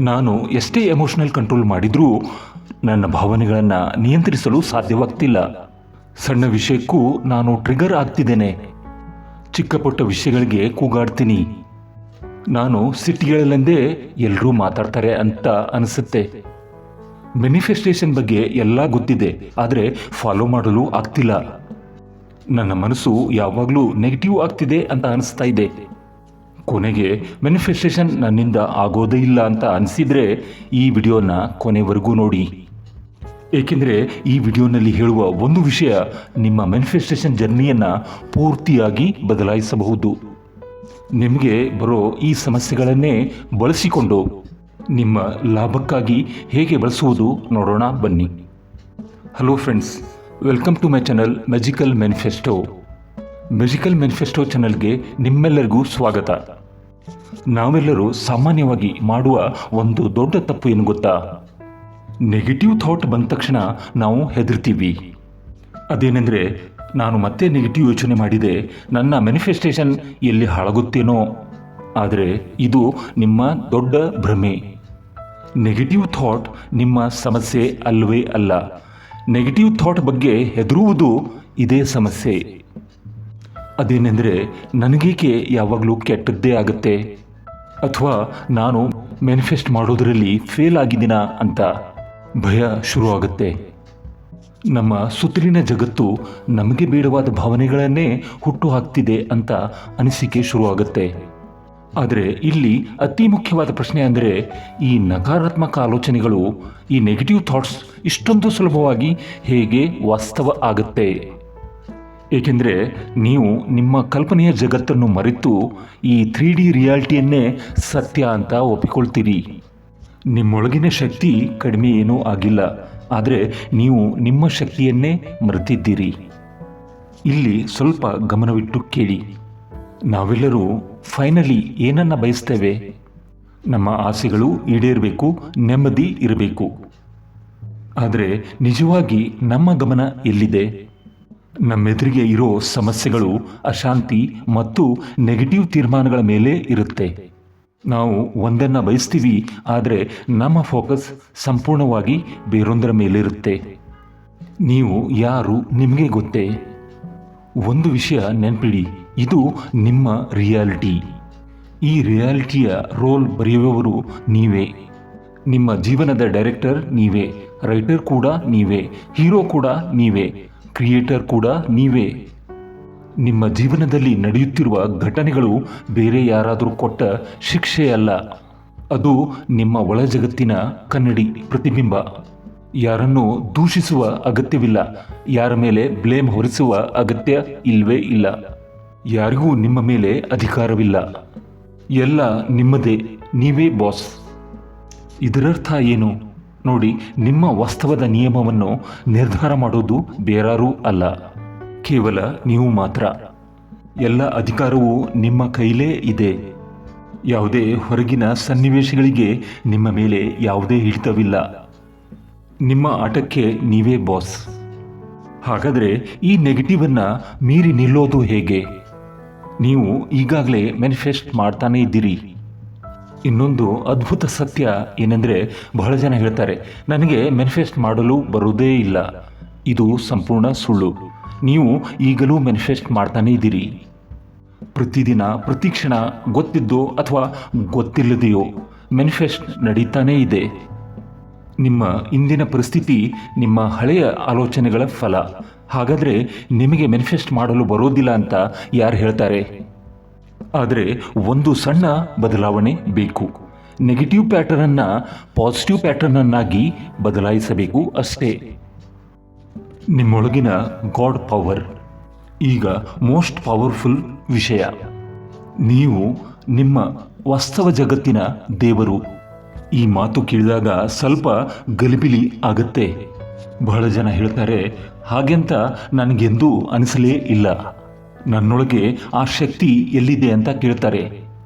ನಾನು ಎಷ್ಟೇ emotional control ಮಾಡಿದರೂ ನನ್ನ ಭಾವನೆಗಳನ್ನು ನಿಯಂತ್ರಿಸಲು ಸಾಧ್ಯವಾಗ್ತಿಲ್ಲ. ಸಣ್ಣ ವಿಷಯಕ್ಕೂ ನಾನು ಟ್ರಿಗರ್ ಆಗ್ತಿದ್ದೇನೆ. ಚಿಕ್ಕ ಪುಟ್ಟ ವಿಷಯಗಳಿಗೆ ಕೂಗಾಡ್ತೀನಿ. ನಾನು ಸಿಟಿಗಳಲ್ಲೆಂದೇ ಎಲ್ಲರೂ ಮಾತಾಡ್ತಾರೆ ಅಂತ ಅನಿಸುತ್ತೆ. ಮ್ಯಾನಿಫೆಸ್ಟೇಷನ್ ಬಗ್ಗೆ ಎಲ್ಲ ಗೊತ್ತಿದೆ, ಆದರೆ ಫಾಲೋ ಮಾಡಲು ಆಗ್ತಿಲ್ಲ. ನನ್ನ ಮನಸ್ಸು ಯಾವಾಗಲೂ ನೆಗೆಟಿವ್ ಆಗ್ತಿದೆ ಅಂತ ಅನಿಸ್ತಾ ಇದೆ. ಕೊನೆಗೆ ಮ್ಯಾನಿಫೆಸ್ಟೇಷನ್ ನನ್ನಿಂದ ಆಗೋದೇ ಇಲ್ಲ ಅಂತ ಅನಿಸಿದರೆ ಈ ವಿಡಿಯೋನ ಕೊನೆವರೆಗೂ ನೋಡಿ. ಏಕೆಂದರೆ ಈ ವಿಡಿಯೋನಲ್ಲಿ ಹೇಳುವ ಒಂದು ವಿಷಯ ನಿಮ್ಮ ಮ್ಯಾನಿಫೆಸ್ಟೇಷನ್ ಜರ್ನಿಯನ್ನು ಪೂರ್ತಿಯಾಗಿ ಬದಲಾಯಿಸಬಹುದು. ನಿಮಗೆ ಬರೋ ಈ ಸಮಸ್ಯೆಗಳನ್ನೇ ಬಳಸಿಕೊಂಡು ನಿಮ್ಮ ಲಾಭಕ್ಕಾಗಿ ಹೇಗೆ ಬಳಸುವುದು ನೋಡೋಣ ಬನ್ನಿ. Hello friends, welcome to my channel magical manifesto. Magical manifesto ಚಾನಲ್ಗೆ ನಿಮ್ಮೆಲ್ಲರಿಗೂ ಸ್ವಾಗತ. ನಾವೆಲ್ಲರೂ ಸಾಮಾನ್ಯವಾಗಿ ಮಾಡುವ ಒಂದು ದೊಡ್ಡ ತಪ್ಪು ಏನು ಗೊತ್ತಾ? ನೆಗೆಟಿವ್ ಥಾಟ್ ಬಂದ ತಕ್ಷಣ ನಾವು ಹೆದರ್ತೀವಿ. ಅದೇನೆಂದರೆ, ನಾನು ಮತ್ತೆ ನೆಗೆಟಿವ್ ಯೋಚನೆ ಮಾಡಿದೆ, ನನ್ನ ಮ್ಯಾನಿಫೆಸ್ಟೇಷನ್ ಎಲ್ಲಿ ಹಾಳಾಗುತ್ತೇನೋ. ಆದರೆ ಇದು ನಿಮ್ಮ ದೊಡ್ಡ ಭ್ರಮೆ. ನೆಗೆಟಿವ್ ಥಾಟ್ ನಿಮ್ಮ ಸಮಸ್ಯೆ ಅಲ್ಲವೇ ಅಲ್ಲ. ನೆಗೆಟಿವ್ ಥಾಟ್ ಬಗ್ಗೆ ಹೆದರುವುದು ಇದೇ ಸಮಸ್ಯೆ. ಅದೇನೆಂದರೆ, ನನಗೇಕೆ ಯಾವಾಗಲೂ ಕೆಟ್ಟದ್ದೇ ಆಗುತ್ತೆ, ಅಥವಾ ನಾನು ಮ್ಯಾನಿಫೆಸ್ಟ್ ಮಾಡೋದರಲ್ಲಿ ಫೇಲ್ ಆಗಿದ್ದೀನಾ ಅಂತ ಭಯ ಶುರುವಾಗುತ್ತೆ. ನಮ್ಮ ಸುತ್ತಲಿನ ಜಗತ್ತು ನಮಗೆ ಬೇಡವಾದ ಭಾವನೆಗಳನ್ನೇ ಹುಟ್ಟು ಹಾಕ್ತಿದೆ ಅಂತ ಅನಿಸಿಕೆ ಶುರುವಾಗುತ್ತೆ. ಆದರೆ ಇಲ್ಲಿ ಅತಿ ಮುಖ್ಯವಾದ ಪ್ರಶ್ನೆ ಅಂದರೆ, ಈ ನಕಾರಾತ್ಮಕ ಆಲೋಚನೆಗಳು, ಈ ನೆಗೆಟಿವ್ ಥಾಟ್ಸ್ ಇಷ್ಟೊಂದು ಸುಲಭವಾಗಿ ಹೇಗೆ ವಾಸ್ತವ ಆಗುತ್ತೆ? ಏಕೆಂದರೆ ನೀವು ನಿಮ್ಮ ಕಲ್ಪನೆಯ ಜಗತ್ತನ್ನು ಮರೆತು ಈ 3D ರಿಯಾಲಿಟಿಯನ್ನೇ ಸತ್ಯ ಅಂತ ಒಪ್ಪಿಕೊಳ್ತೀರಿ. ನಿಮ್ಮೊಳಗಿನ ಶಕ್ತಿ ಕಡಿಮೆ ಏನೂ ಆಗಿಲ್ಲ, ಆದರೆ ನೀವು ನಿಮ್ಮ ಶಕ್ತಿಯನ್ನೇ ಮರೆತಿದ್ದೀರಿ. ಇಲ್ಲಿ ಸ್ವಲ್ಪ ಗಮನವಿಟ್ಟು ಕೇಳಿ. ನಾವೆಲ್ಲರೂ ಫೈನಲಿ ಏನನ್ನ ಬಯಸ್ತೇವೆ? ನಮ್ಮ ಆಸೆಗಳು ಈಡೇರಬೇಕು, ನೆಮ್ಮದಿ ಇರಬೇಕು. ಆದರೆ ನಿಜವಾಗಿ ನಮ್ಮ ಗಮನ ಎಲ್ಲಿದೆ? ನಮ್ಮೆದುರಿಗೆ ಇರೋ ಸಮಸ್ಯೆಗಳು, ಅಶಾಂತಿ ಮತ್ತು ನೆಗೆಟಿವ್ ತೀರ್ಮಾನಗಳ ಮೇಲೆ ಇರುತ್ತೆ. ನಾವು ಒಂದನ್ನು ಬಯಸ್ತೀವಿ, ಆದರೆ ನಮ್ಮ ಫೋಕಸ್ ಸಂಪೂರ್ಣವಾಗಿ ಬೇರೊಂದರ ಮೇಲಿರುತ್ತೆ. ನೀವು ಯಾರು ನಿಮಗೆ ಗೊತ್ತೇ? ಒಂದು ವಿಷಯ ನೆನಪಿಡಿ, ಇದು ನಿಮ್ಮ ರಿಯಾಲಿಟಿ. ಈ ರಿಯಾಲಿಟಿಯ ರೋಲ್ ಬರೆಯುವವರು ನೀವೇ. ನಿಮ್ಮ ಜೀವನದ ಡೈರೆಕ್ಟರ್ ನೀವೇ, ರೈಟರ್ ಕೂಡ ನೀವೇ, ಹೀರೋ ಕೂಡ ನೀವೇ, ಕ್ರಿಯೇಟರ್ ಕೂಡ ನೀವೇ. ನಿಮ್ಮ ಜೀವನದಲ್ಲಿ ನಡೆಯುತ್ತಿರುವ ಘಟನೆಗಳು ಬೇರೆ ಯಾರಾದರೂ ಕೊಟ್ಟ ಶಿಕ್ಷೆಯಲ್ಲ, ಅದು ನಿಮ್ಮ ಒಳ ಜಗತ್ತಿನ ಕನ್ನಡಿ ಪ್ರತಿಬಿಂಬ. ಯಾರನ್ನೂ ದೂಷಿಸುವ ಅಗತ್ಯವಿಲ್ಲ, ಯಾರ ಮೇಲೆ ಬ್ಲೇಮ್ ಹೊರಿಸುವ ಅಗತ್ಯ ಇಲ್ಲವೇ ಇಲ್ಲ. ಯಾರಿಗೂ ನಿಮ್ಮ ಮೇಲೆ ಅಧಿಕಾರವಿಲ್ಲ, ಎಲ್ಲ ನಿಮ್ಮದೇ, ನೀವೇ ಬಾಸ್. ಇದರರ್ಥ ಏನು ನೋಡಿ? ನಿಮ್ಮ ವಾಸ್ತವದ ನಿಯಮವನ್ನು ನಿರ್ಧಾರ ಮಾಡೋದು ಬೇರಾರೂ ಅಲ್ಲ, ಕೇವಲ ನೀವು ಮಾತ್ರ. ಎಲ್ಲ ಅಧಿಕಾರವೂ ನಿಮ್ಮ ಕೈಲೇ ಇದೆ. ಯಾವುದೇ ಹೊರಗಿನ ಸನ್ನಿವೇಶಗಳಿಗೆ ನಿಮ್ಮ ಮೇಲೆ ಯಾವುದೇ ಹಿಡಿತವಿಲ್ಲ. ನಿಮ್ಮ ಆಟಕ್ಕೆ ನೀವೇ ಬಾಸ್. ಹಾಗಾದರೆ ಈ ನೆಗೆಟಿವನ್ನು ಮೀರಿ ನಿಲ್ಲೋದು ಹೇಗೆ? ನೀವು ಈಗಾಗಲೇ ಮ್ಯಾನಿಫೆಸ್ಟ್ ಮಾಡ್ತಾನೇ ಇದ್ದೀರಿ. ಇನ್ನೊಂದು ಅದ್ಭುತ ಸತ್ಯ ಏನೆಂದರೆ, ಬಹಳ ಜನ ಹೇಳ್ತಾರೆ, ನನಗೆ ಮ್ಯಾನಿಫೆಸ್ಟ್ ಮಾಡಲು ಬರೋದೇ ಇಲ್ಲ. ಇದು ಸಂಪೂರ್ಣ ಸುಳ್ಳು. ನೀವು ಈಗಲೂ ಮ್ಯಾನಿಫೆಸ್ಟ್ ಮಾಡ್ತಾನೇ ಇದ್ದೀರಿ. ಪ್ರತಿದಿನ, ಪ್ರತಿ ಕ್ಷಣ, ಗೊತ್ತಿದ್ದೋ ಅಥವಾ ಗೊತ್ತಿಲ್ಲದೆಯೋ ಮ್ಯಾನಿಫೆಸ್ಟ್ ನಡೀತಾನೇ ಇದೆ. ನಿಮ್ಮ ಇಂದಿನ ಪರಿಸ್ಥಿತಿ ನಿಮ್ಮ ಹಳೆಯ ಆಲೋಚನೆಗಳ ಫಲ. ಹಾಗಾದರೆ ನಿಮಗೆ ಮ್ಯಾನಿಫೆಸ್ಟ್ ಮಾಡಲು ಬರೋದಿಲ್ಲ ಅಂತ ಯಾರು ಹೇಳ್ತಾರೆ? ಆದರೆ ಒಂದು ಸಣ್ಣ ಬದಲಾವಣೆ ಬೇಕು. ನೆಗೆಟಿವ್ ಪ್ಯಾಟರ್ನನ್ನು ಪಾಸಿಟಿವ್ ಪ್ಯಾಟರ್ನನ್ನಾಗಿ ಬದಲಾಯಿಸಬೇಕು ಅಷ್ಟೇ. ನಿಮ್ಮೊಳಗಿನ ಗಾಡ್ ಪವರ್. ಈಗ ಮೋಸ್ಟ್ ಪವರ್ಫುಲ್ ವಿಷಯ, ನೀವು ನಿಮ್ಮ ವಾಸ್ತವ ಜಗತ್ತಿನ ದೇವರು. ಈ ಮಾತು ಕೇಳಿದಾಗ ಸ್ವಲ್ಪ ಗಲಿಬಿಲಿ ಆಗತ್ತೆ. ಬಹಳ ಜನ ಹೇಳ್ತಾರೆ, ಹಾಗೆಂತ ನನಗೆಂದೂ ಅನಿಸಲೇ ಇಲ್ಲ, ನನ್ನೊಳಗೆ ಆ ಶಕ್ತಿ ಎಲ್ಲಿದೆ ಅಂತ ಕೇಳ್ತಾರೆ.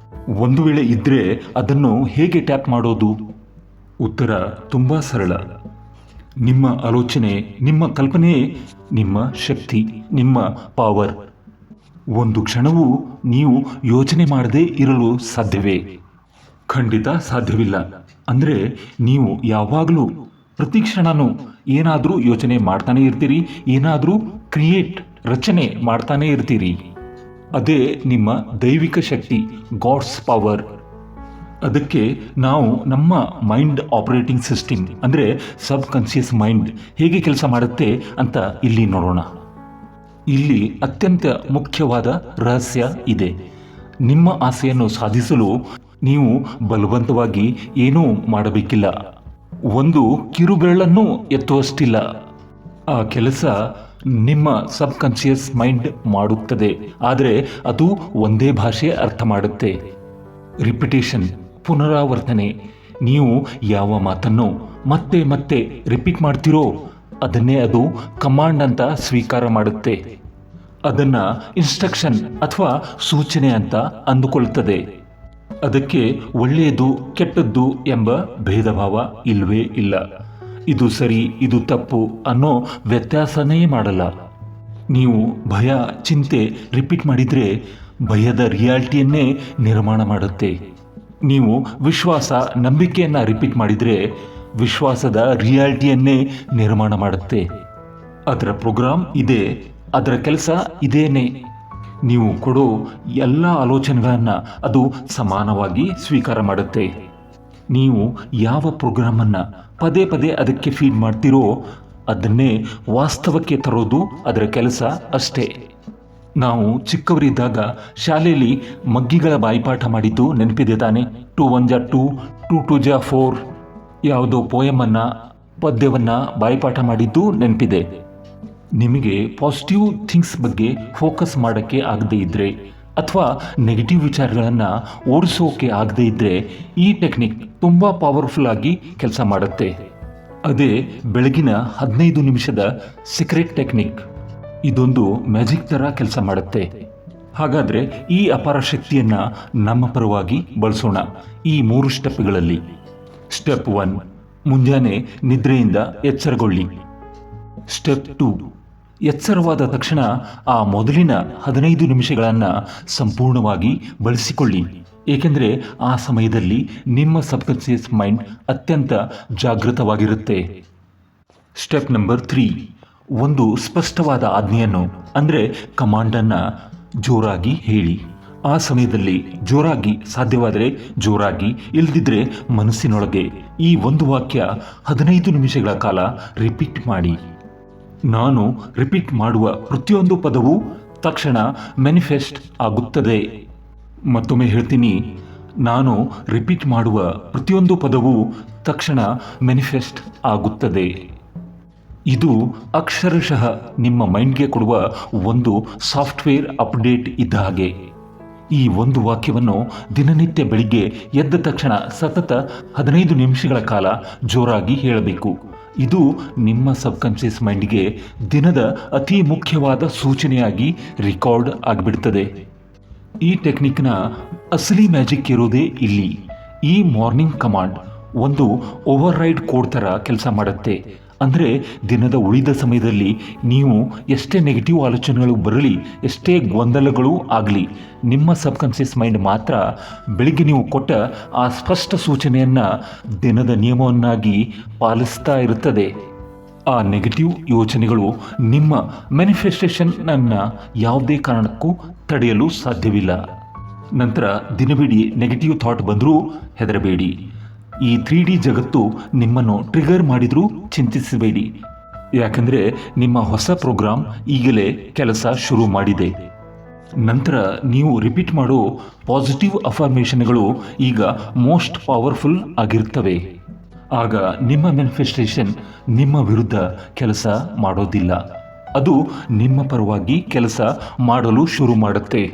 ಒಂದು ವೇಳೆ ಇದ್ದರೆ ಅದನ್ನು ಹೇಗೆ ಟ್ಯಾಪ್ ಮಾಡೋದು? ಉತ್ತರ ತುಂಬ ಸರಳ. ನಿಮ್ಮ ಆಲೋಚನೆ, ನಿಮ್ಮ ಕಲ್ಪನೆ, ನಿಮ್ಮ ಶಕ್ತಿ, ನಿಮ್ಮ ಪವರ್. ಒಂದು ಕ್ಷಣವೂ ನೀವು ಯೋಚನೆ ಮಾಡದೇ ಇರಲು ಸಾಧ್ಯವೇ? ಖಂಡಿತ ಸಾಧ್ಯವಿಲ್ಲ. ಅಂದರೆ ನೀವು ಯಾವಾಗಲೂ ಪ್ರತಿ ಕ್ಷಣನೂ ಏನಾದರೂ ಯೋಚನೆ ಮಾಡ್ತಾನೆ ಇರ್ತೀರಿ, ಏನಾದರೂ ರಚನೆ ಮಾಡ್ತಾನೆ ಇರ್ತೀರಿ. ಅದೇ ನಿಮ್ಮ ದೈವಿಕ ಶಕ್ತಿ, ಗಾಡ್ಸ್ ಪವರ್. ಅದಕ್ಕೆ ನಾವು ನಮ್ಮ ಮೈಂಡ್ ಆಪರೇಟಿಂಗ್ ಸಿಸ್ಟಮ್ ಅಂದರೆ ಸಬ್ ಕಾನ್ಷಿಯಸ್ ಮೈಂಡ್ ಹೇಗೆ ಕೆಲಸ ಮಾಡುತ್ತೆ ಅಂತ ಇಲ್ಲಿ ನೋಡೋಣ. ಇಲ್ಲಿ ಅತ್ಯಂತ ಮುಖ್ಯವಾದ ರಹಸ್ಯ ಇದೆ. ನಿಮ್ಮ ಆಸೆಯನ್ನು ಸಾಧಿಸಲು ನೀವು ಬಲವಂತವಾಗಿ ಏನೂ ಮಾಡಬೇಕಿಲ್ಲ. ಒಂದು ಕಿರುಬೆರಳನ್ನು ಎತ್ತುವಷ್ಟಿಲ್ಲ. ಆ ಕೆಲಸ ನಿಮ್ಮ ಸಬ್ ಕಾನ್ಷಿಯಸ್ ಮೈಂಡ್ ಮಾಡುತ್ತದೆ. ಆದರೆ ಅದು ಒಂದೇ ಭಾಷೆ ಅರ್ಥ ಮಾಡುತ್ತೆ. ರಿಪಿಟೇಷನ್, ಪುನರಾವರ್ತನೆ. ನೀವು ಯಾವ ಮಾತನ್ನು ಮತ್ತೆ ಮತ್ತೆ ರಿಪೀಟ್ ಮಾಡ್ತೀರೋ ಅದನ್ನೇ ಅದು ಕಮಾಂಡ್ ಅಂತ ಸ್ವೀಕಾರ ಮಾಡುತ್ತೆ. ಅದನ್ನು ಇನ್ಸ್ಟ್ರಕ್ಷನ್ ಅಥವಾ ಸೂಚನೆ ಅಂತ ಅಂದುಕೊಳ್ಳುತ್ತದೆ. ಅದಕ್ಕೆ ಒಳ್ಳೆಯದು ಕೆಟ್ಟದ್ದು ಎಂಬ ಭೇದ ಭಾವ ಇಲ್ಲವೇ ಇಲ್ಲ. ಇದು ಸರಿ, ಇದು ತಪ್ಪು ಅನ್ನೋ ವ್ಯತ್ಯಾಸನೇ ಮಾಡಲ್ಲ. ನೀವು ಭಯ, ಚಿಂತೆ ರಿಪೀಟ್ ಮಾಡಿದರೆ ಭಯದ ರಿಯಾಲಿಟಿಯನ್ನೇ ನಿರ್ಮಾಣ ಮಾಡುತ್ತೆ. ನೀವು ವಿಶ್ವಾಸ, ನಂಬಿಕೆಯನ್ನು ರಿಪೀಟ್ ಮಾಡಿದರೆ ವಿಶ್ವಾಸದ ರಿಯಾಲಿಟಿಯನ್ನೇ ನಿರ್ಮಾಣ ಮಾಡುತ್ತೆ. ಅದರ ಪ್ರೋಗ್ರಾಮ್ ಇದೆ, ಅದರ ಕೆಲಸ ಇದೇನೆ. ನೀವು ಕೊಡೋ ಎಲ್ಲ ಆಲೋಚನೆಗಳನ್ನು ಅದು ಸಮಾನವಾಗಿ ಸ್ವೀಕಾರ ಮಾಡುತ್ತೆ. ನೀವು ಯಾವ ಪ್ರೋಗ್ರಾಮನ್ನು ಪದೇ ಪದೇ ಅದಕ್ಕೆ ಫೀಡ್ ಮಾಡ್ತೀರೋ ಅದನ್ನೇ ವಾಸ್ತವಕ್ಕೆ ತರೋದು ಅದರ ಕೆಲಸ ಅಷ್ಟೇ. ನಾವು ಚಿಕ್ಕವರಿದ್ದಾಗ ಶಾಲೆಯಲ್ಲಿ ಮಗ್ಗಿಗಳ ಬಾಯಿಪಾಠ ಮಾಡಿದ್ದು ನೆನಪಿದೆ ತಾನೆ? 2 1 2, 2 2 4 ಯಾವುದೋ ಪೋಯಮನ್ನು, ಪದ್ಯವನ್ನು ಬಾಯಿಪಾಠ ಮಾಡಿದ್ದು ನೆನಪಿದೆ. ನಿಮಗೆ ಪಾಸಿಟಿವ್ ಥಿಂಗ್ಸ್ ಬಗ್ಗೆ ಫೋಕಸ್ ಮಾಡೋಕ್ಕೆ ಆಗದೇ ಇದ್ದರೆ ಅಥವಾ ನೆಗೆಟಿವ್ ವಿಚಾರಗಳನ್ನು ಓಡಿಸೋಕೆ ಆಗದೇ ಇದ್ದರೆ ಈ ಟೆಕ್ನಿಕ್ ತುಂಬ ಪವರ್ಫುಲ್ ಆಗಿ ಕೆಲಸ ಮಾಡುತ್ತೆ. ಅದೇ ಬೆಳಗಿನ 15 ನಿಮಿಷದ ಸೀಕ್ರೆಟ್ ಟೆಕ್ನಿಕ್. ಇದೊಂದು ಮ್ಯಾಜಿಕ್ ಥರ ಕೆಲಸ ಮಾಡುತ್ತೆ. ಹಾಗಾದರೆ ಈ ಅಪಾರ ಶಕ್ತಿಯನ್ನು ನಮ್ಮ ಪರವಾಗಿ ಬಳಸೋಣ ಈ 3 ಸ್ಟೆಪ್ಗಳಲ್ಲಿ. ಸ್ಟೆಪ್ 1, ಮುಂಜಾನೆ ನಿದ್ರೆಯಿಂದ ಎಚ್ಚರಗೊಳ್ಳಿ. ಸ್ಟೆಪ್ 2, ಎಚ್ಚರವಾದ ತಕ್ಷಣ ಆ ಮೊದಲಿನ 15 ನಿಮಿಷಗಳನ್ನು ಸಂಪೂರ್ಣವಾಗಿ ಬಳಸಿಕೊಳ್ಳಿ. ಏಕೆಂದರೆ ಆ ಸಮಯದಲ್ಲಿ ನಿಮ್ಮ ಸಬ್ಕಾನ್ಷಿಯಸ್ ಮೈಂಡ್ ಅತ್ಯಂತ ಜಾಗೃತವಾಗಿರುತ್ತೆ. ಸ್ಟೆಪ್ ನಂಬರ್ 3, ಒಂದು ಸ್ಪಷ್ಟವಾದ ಆಜ್ಞೆಯನ್ನು ಅಂದರೆ ಕಮಾಂಡನ್ನು ಜೋರಾಗಿ ಹೇಳಿ. ಆ ಸಮಯದಲ್ಲಿ ಜೋರಾಗಿ, ಸಾಧ್ಯವಾದರೆ ಜೋರಾಗಿ, ಇಲ್ಲದಿದ್ದರೆ ಮನಸ್ಸಿನೊಳಗೆ ಈ ಒಂದು ವಾಕ್ಯ 15 ನಿಮಿಷಗಳ ಕಾಲ ರಿಪೀಟ್ ಮಾಡಿ. ನಾನು ರಿಪೀಟ್ ಮಾಡುವ ಪ್ರತಿಯೊಂದು ಪದವೂ ತಕ್ಷಣ ಮ್ಯಾನಿಫೆಸ್ಟ್ ಆಗುತ್ತದೆ. ಮತ್ತೊಮ್ಮೆ ಹೇಳ್ತೀನಿ, ನಾನು ರಿಪೀಟ್ ಮಾಡುವ ಪ್ರತಿಯೊಂದು ಪದವೂ ತಕ್ಷಣ ಮ್ಯಾನಿಫೆಸ್ಟ್ ಆಗುತ್ತದೆ. ಇದು ಅಕ್ಷರಶಃ ನಿಮ್ಮ ಮೈಂಡ್ಗೆ ಕೊಡುವ ಒಂದು ಸಾಫ್ಟ್ವೇರ್ ಅಪ್ಡೇಟ್ ಇದ್ದ ಹಾಗೆ. ಈ ಒಂದು ವಾಕ್ಯವನ್ನು ದಿನನಿತ್ಯ ಬೆಳಿಗ್ಗೆ ಎದ್ದ ತಕ್ಷಣ ಸತತ 15 ನಿಮಿಷಗಳ ಕಾಲ ಜೋರಾಗಿ ಹೇಳಬೇಕು. ಇದು ನಿಮ್ಮ ಸಬ್ಕಾನ್ಷಿಯಸ್ ಮೈಂಡ್ಗೆ ದಿನದ ಅತಿ ಮುಖ್ಯವಾದ ಸೂಚನೆಯಾಗಿ ರೆಕಾರ್ಡ್ ಆಗಿಬಿಡ್ತದೆ. ಈ ಟೆಕ್ನಿಕ್ನ ಅಸಲಿ ಮ್ಯಾಜಿಕ್ ಇರೋದೇ ಇಲ್ಲಿ. ಈ ಮಾರ್ನಿಂಗ್ ಕಮಾಂಡ್ ಒಂದು ಓವರ್ ರೈಡ್ ಕೋಡ್ ಥರ ಕೆಲಸ ಮಾಡುತ್ತೆ. ಅಂದರೆ ದಿನದ ಉಳಿದ ಸಮಯದಲ್ಲಿ ನೀವು ಎಷ್ಟೇ ನೆಗೆಟಿವ್ ಆಲೋಚನೆಗಳು ಬರಲಿ, ಎಷ್ಟೇ ಗೊಂದಲಗಳು ಆಗಲಿ, ನಿಮ್ಮ ಸಬ್ಕಾನ್ಷಿಯಸ್ ಮೈಂಡ್ ಮಾತ್ರ ಬೆಳಿಗ್ಗೆ ನೀವು ಕೊಟ್ಟ ಆ ಸ್ಪಷ್ಟ ಸೂಚನೆಯನ್ನು ದಿನದ ನಿಯಮವನ್ನಾಗಿ ಪಾಲಿಸ್ತಾ ಇರುತ್ತದೆ. ಆ ನೆಗೆಟಿವ್ ಯೋಚನೆಗಳು ನಿಮ್ಮ ಮ್ಯಾನಿಫೆಸ್ಟೇಷನನ್ನು ಯಾವುದೇ ಕಾರಣಕ್ಕೂ ತಡೆಯಲು ಸಾಧ್ಯವಿಲ್ಲ. ನಂತರ ದಿನವಿಡೀ ನೆಗೆಟಿವ್ ಥಾಟ್ ಬಂದರೂ ಹೆದರಬೇಡಿ. ಈ 3D ಜಗತ್ತು ನಿಮ್ಮನ್ನು ಟ್ರಿಗರ್ ಮಾಡಿದರೂ ಚಿಂತಿಸಬೇಡಿ. ಯಾಕಂದರೆ ನಿಮ್ಮ ಹೊಸ ಪ್ರೋಗ್ರಾಮ್ ಈಗಲೇ ಕೆಲಸ ಶುರು ಮಾಡಿದೆ. ನಂತರ ನೀವು ರಿಪೀಟ್ ಮಾಡೋ ಪಾಸಿಟಿವ್ ಅಫರ್ಮೇಷನ್ಗಳು ಈಗ ಮೋಸ್ಟ್ ಪವರ್ಫುಲ್ ಆಗಿರ್ತವೆ. ಆಗ ನಿಮ್ಮ ಮ್ಯಾನಿಫೆಸ್ಟೇಷನ್ ನಿಮ್ಮ ವಿರುದ್ಧ ಕೆಲಸ ಮಾಡೋದಿಲ್ಲ, ಅದು ನಿಮ್ಮ ಪರವಾಗಿ ಕೆಲಸ ಮಾಡಲು ಶುರು ಮಾಡುತ್ತೆ.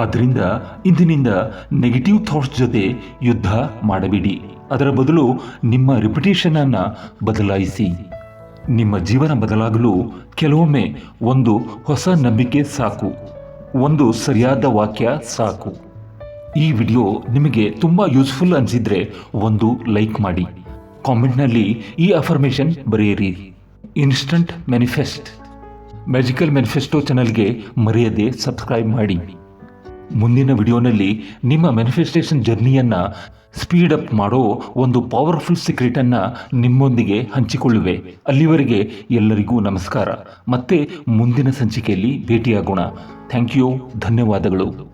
ಆದ್ದರಿಂದ ಇಂದಿನಿಂದ ನೆಗೆಟಿವ್ ಥಾಟ್ಸ್ ಜೊತೆ ಯುದ್ಧ ಮಾಡಬೇಡಿ. ಅದರ ಬದಲು ನಿಮ್ಮ ರಿಪಿಟೇಷನನ್ನು ಬದಲಾಯಿಸಿ. ನಿಮ್ಮ ಜೀವನ ಬದಲಾಗಲು ಕೆಲವೊಮ್ಮೆ ಒಂದು ಹೊಸ ನಂಬಿಕೆ ಸಾಕು, ಒಂದು ಸರಿಯಾದ ವಾಕ್ಯ ಸಾಕು. ಈ ವಿಡಿಯೋ ನಿಮಗೆ ತುಂಬ ಯೂಸ್ಫುಲ್ ಅನಿಸಿದರೆ ಒಂದು ಲೈಕ್ ಮಾಡಿ, ಕಾಮೆಂಟ್ನಲ್ಲಿ ಈ ಅಫರ್ಮೇಷನ್ ಬರೆಯಿರಿ. ಇನ್ಸ್ಟಂಟ್ ಮ್ಯಾನಿಫೆಸ್ಟ್ ಮ್ಯಾಜಿಕಲ್ ಮ್ಯಾನಿಫೆಸ್ಟೋ ಚಾನಲ್ಗೆ ಮರೆಯದೆ ಸಬ್ಸ್ಕ್ರೈಬ್ ಮಾಡಿ. ಮುಂದಿನ ವಿಡಿಯೋನಲ್ಲಿ ನಿಮ್ಮ ಮ್ಯಾನಿಫೆಸ್ಟೇಷನ್ ಜರ್ನಿಯನ್ನು ಸ್ಪೀಡ್ ಅಪ್ ಮಾಡೋ ಒಂದು ಪವರ್ಫುಲ್ ಸೀಕ್ರೆಟನ್ನು ನಿಮ್ಮೊಂದಿಗೆ ಹಂಚಿಕೊಳ್ಳುವೆ. ಅಲ್ಲಿವರೆಗೆ ಎಲ್ಲರಿಗೂ ನಮಸ್ಕಾರ. ಮತ್ತೆ ಮುಂದಿನ ಸಂಚಿಕೆಯಲ್ಲಿ ಭೇಟಿಯಾಗೋಣ. Thank you. ಧನ್ಯವಾದಗಳು.